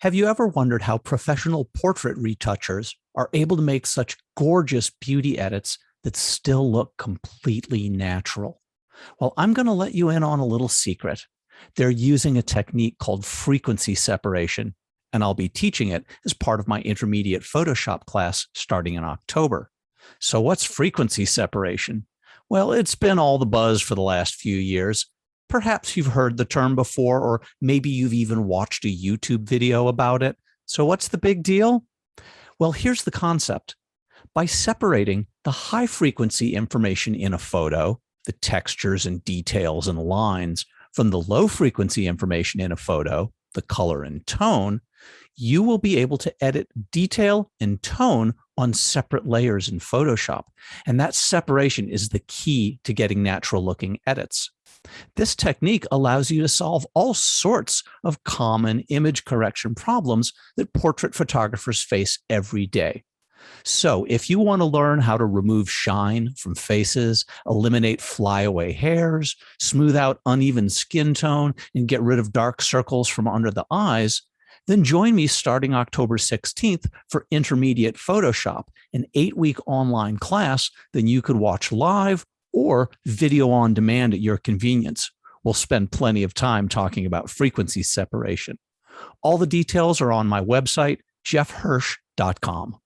Have you ever wondered how professional portrait retouchers are able to make such gorgeous beauty edits that still look completely natural? Well, I'm going to let you in on a little secret. They're using a technique called frequency separation, and I'll be teaching it as part of my intermediate Photoshop class starting in October. So, what's frequency separation? Well, it's been all the buzz for the last few years. Perhaps you've heard the term before, or maybe you've even watched a YouTube video about it. So, what's the big deal? Well, here's the concept. By separating the high frequency information in a photo, the textures and details and lines, from the low frequency information in a photo, the color and tone, you will be able to edit detail and tone on separate layers in Photoshop. And that separation is the key to getting natural looking edits. This technique allows you to solve all sorts of common image correction problems that portrait photographers face every day. So, if you want to learn how to remove shine from faces, eliminate flyaway hairs, smooth out uneven skin tone, and get rid of dark circles from under the eyes, then join me starting October 16th for Intermediate Photoshop, an 8-week online class that you could watch live or video on demand at your convenience. We'll spend plenty of time talking about frequency separation. All the details are on my website, jeffhirsch.com.